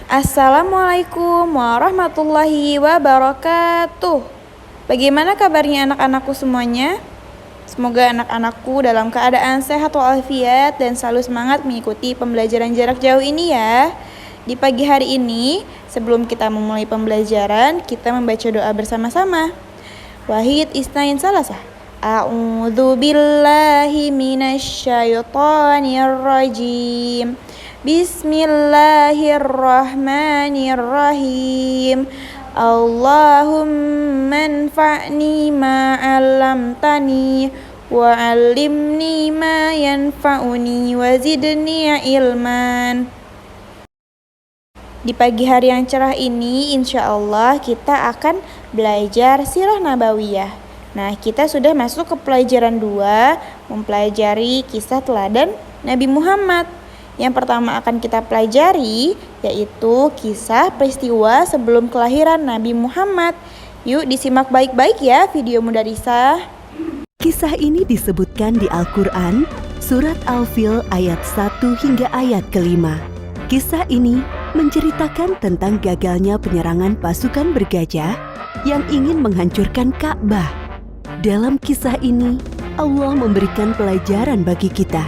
Assalamualaikum warahmatullahi wabarakatuh. Bagaimana kabarnya anak-anakku semuanya? Semoga anak-anakku dalam keadaan sehat walafiat dan selalu semangat mengikuti pembelajaran jarak jauh ini ya. Di pagi hari ini, sebelum kita memulai pembelajaran, kita membaca doa bersama-sama. Wahid isnain salasah. A'udzu billahi minasyaitonir rajim. Bismillahirrahmanirrahim. Allahumma anfa'ni ma 'allamtani wa 'allimni ma yanfa'uni wa zidni ilman. Di pagi hari yang cerah ini, insya Allah kita akan belajar Sirah Nabawiyah. Nah, kita sudah masuk ke pelajaran 2, mempelajari kisah teladan Nabi Muhammad. Yang pertama akan kita pelajari yaitu kisah peristiwa sebelum kelahiran Nabi Muhammad. Yuk disimak baik-baik ya video Mudarisah. Kisah ini disebutkan di Al-Quran, surat Al-Fil ayat 1 hingga ayat ke-5. Kisah ini menceritakan tentang gagalnya penyerangan pasukan bergajah yang ingin menghancurkan Ka'bah. Dalam kisah ini, Allah memberikan pelajaran bagi kita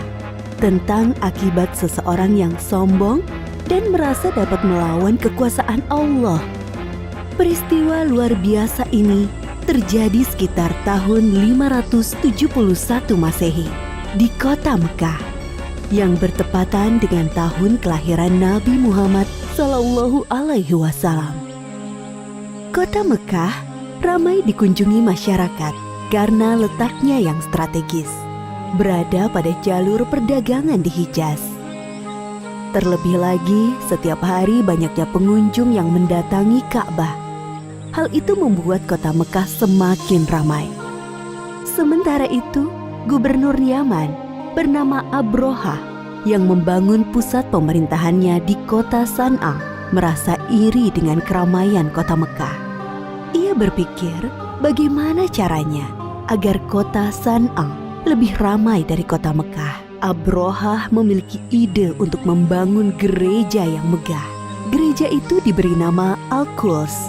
tentang akibat seseorang yang sombong dan merasa dapat melawan kekuasaan Allah. Peristiwa luar biasa ini terjadi sekitar tahun 571 Masehi di kota Mekah yang bertepatan dengan tahun kelahiran Nabi Muhammad Sallallahu Alaihi Wasallam. Kota Mekah ramai dikunjungi masyarakat karena letaknya yang strategis, berada pada jalur perdagangan di Hijaz. Terlebih lagi, setiap hari banyaknya pengunjung yang mendatangi Ka'bah. Hal itu membuat kota Mekah semakin ramai. Sementara itu, Gubernur Yaman bernama Abroha yang membangun pusat pemerintahannya di kota San'a merasa iri dengan keramaian kota Mekah. Ia berpikir bagaimana caranya agar kota San'a lebih ramai dari kota Mekah. Abroha memiliki ide untuk membangun gereja yang megah. Gereja itu diberi nama Al-Quds.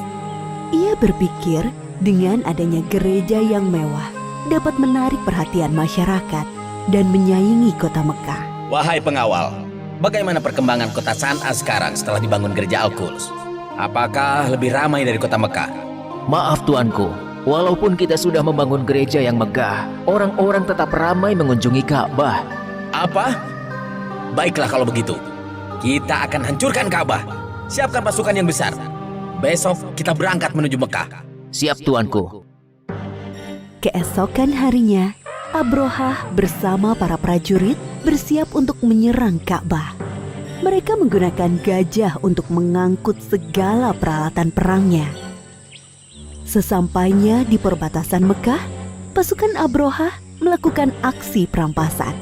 Ia berpikir dengan adanya gereja yang mewah dapat menarik perhatian masyarakat dan menyaingi kota Mekah. Wahai pengawal, bagaimana perkembangan kota San'a sekarang setelah dibangun gereja Al-Quds? Apakah lebih ramai dari kota Mekah? Maaf tuanku, walaupun kita sudah membangun gereja yang megah, orang-orang tetap ramai mengunjungi Ka'bah. Apa? Baiklah kalau begitu. Kita akan hancurkan Ka'bah. Siapkan pasukan yang besar. Besok kita berangkat menuju Mekah. Siap tuanku. Keesokan harinya, Abroha bersama para prajurit bersiap untuk menyerang Ka'bah. Mereka menggunakan gajah untuk mengangkut segala peralatan perangnya. Sesampainya di perbatasan Mekah, pasukan Abroha melakukan aksi perampasan.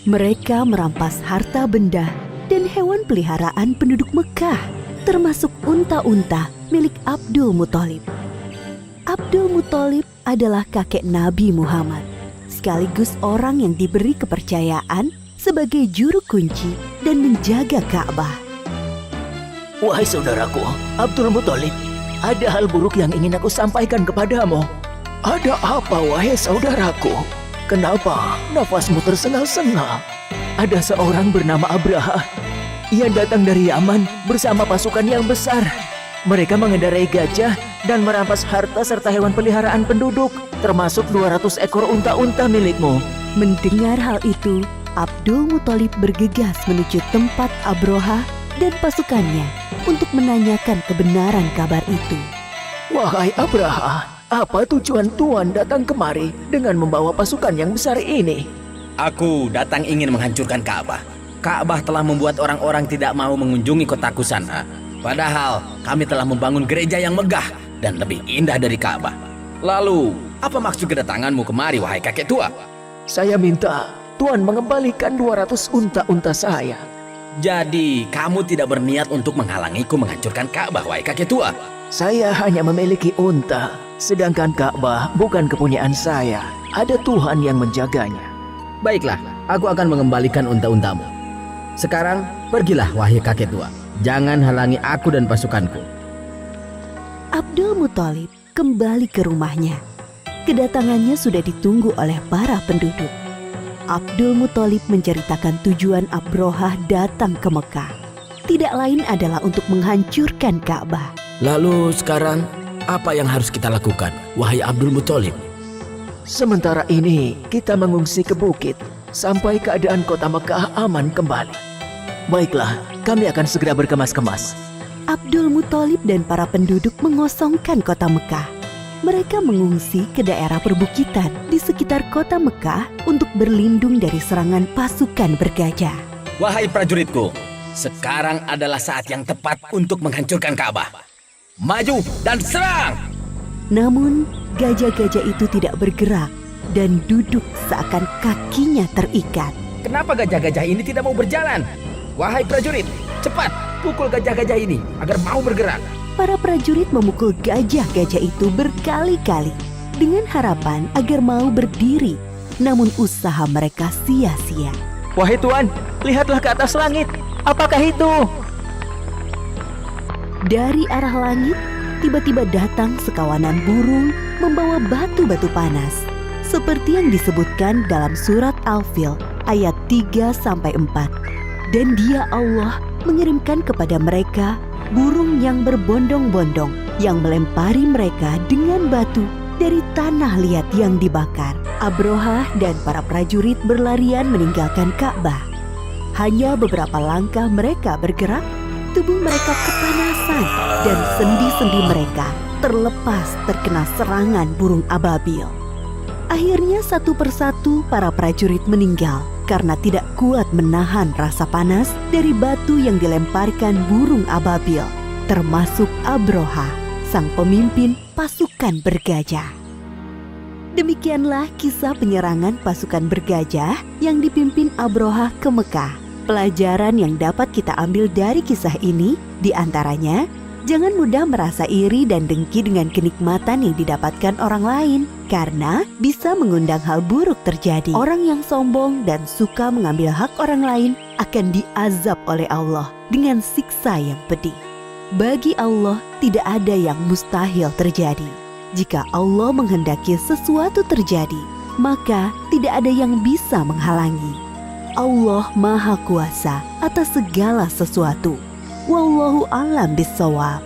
Mereka merampas harta benda dan hewan peliharaan penduduk Mekah, termasuk unta-unta milik Abdul Muthalib. Abdul Muthalib adalah kakek Nabi Muhammad, sekaligus orang yang diberi kepercayaan sebagai juru kunci dan menjaga Ka'bah. Wahai saudaraku, Abdul Muthalib, ada hal buruk yang ingin aku sampaikan kepadamu. Ada apa, wahai saudaraku? Kenapa nafasmu tersengal-sengal? Ada seorang bernama Abraha. Ia datang dari Yaman bersama pasukan yang besar. Mereka mengendarai gajah dan merampas harta serta hewan peliharaan penduduk, termasuk 200 ekor unta-unta milikmu. Mendengar hal itu, Abdul Muthalib bergegas menuju tempat Abroha dan pasukannya untuk menanyakan kebenaran kabar itu. Wahai Abraha, apa tujuan Tuan datang kemari dengan membawa pasukan yang besar ini? Aku datang ingin menghancurkan Ka'bah. Ka'bah telah membuat orang-orang tidak mau mengunjungi kotaku San'a. Padahal kami telah membangun gereja yang megah dan lebih indah dari Ka'bah. Lalu, apa maksud kedatanganmu kemari, wahai kakek tua? Saya minta Tuan mengembalikan 200 unta-unta saya. Jadi, kamu tidak berniat untuk menghalangiku menghancurkan Ka'bah, wahai kakek tua? Saya hanya memiliki unta, sedangkan Ka'bah bukan kepunyaan saya. Ada Tuhan yang menjaganya. Baiklah, aku akan mengembalikan unta-untamu. Sekarang pergilah wahai kakek tua. Jangan halangi aku dan pasukanku. Abdul Muthalib kembali ke rumahnya. Kedatangannya sudah ditunggu oleh para penduduk. Abdul Muthalib menceritakan tujuan Abrohah datang ke Mekah. Tidak lain adalah untuk menghancurkan Ka'bah. Lalu sekarang apa yang harus kita lakukan, wahai Abdul Muthalib? Sementara ini kita mengungsi ke bukit sampai keadaan kota Mekah aman kembali. Baiklah, kami akan segera berkemas-kemas. Abdul Muthalib dan para penduduk mengosongkan kota Mekah. Mereka mengungsi ke daerah perbukitan di sekitar kota Mekah untuk berlindung dari serangan pasukan bergajah. Wahai prajuritku, sekarang adalah saat yang tepat untuk menghancurkan Ka'bah. Maju dan serang! Namun, gajah-gajah itu tidak bergerak dan duduk seakan kakinya terikat. Kenapa gajah-gajah ini tidak mau berjalan? Wahai prajurit, cepat pukul gajah-gajah ini agar mau bergerak. Para prajurit memukul gajah-gajah itu berkali-kali dengan harapan agar mau berdiri. Namun usaha mereka sia-sia. Wahai Tuan, lihatlah ke atas langit. Apakah itu? Dari arah langit, tiba-tiba datang sekawanan burung membawa batu-batu panas. Seperti yang disebutkan dalam surat Al-Fil ayat 3-4. Dan Dia Allah mengirimkan kepada mereka burung yang berbondong-bondong yang melempari mereka dengan batu dari tanah liat yang dibakar. Abrohah dan para prajurit berlarian meninggalkan Ka'bah. Hanya beberapa langkah mereka bergerak, tubuh mereka kepanasan dan sendi-sendi mereka terlepas terkena serangan burung ababil. Akhirnya satu persatu para prajurit meninggal karena tidak kuat menahan rasa panas dari batu yang dilemparkan burung ababil, termasuk Abrohah, sang pemimpin pasukan bergajah. Demikianlah kisah penyerangan pasukan bergajah yang dipimpin Abrohah ke Mekah. Pelajaran yang dapat kita ambil dari kisah ini diantaranya, jangan mudah merasa iri dan dengki dengan kenikmatan yang didapatkan orang lain, karena bisa mengundang hal buruk terjadi. Orang yang sombong dan suka mengambil hak orang lain akan diazab oleh Allah dengan siksa yang pedih. Bagi Allah tidak ada yang mustahil terjadi. Jika Allah menghendaki sesuatu terjadi, maka tidak ada yang bisa menghalangi. Allah Maha Kuasa atas segala sesuatu. Wallahu a'lam bishawab.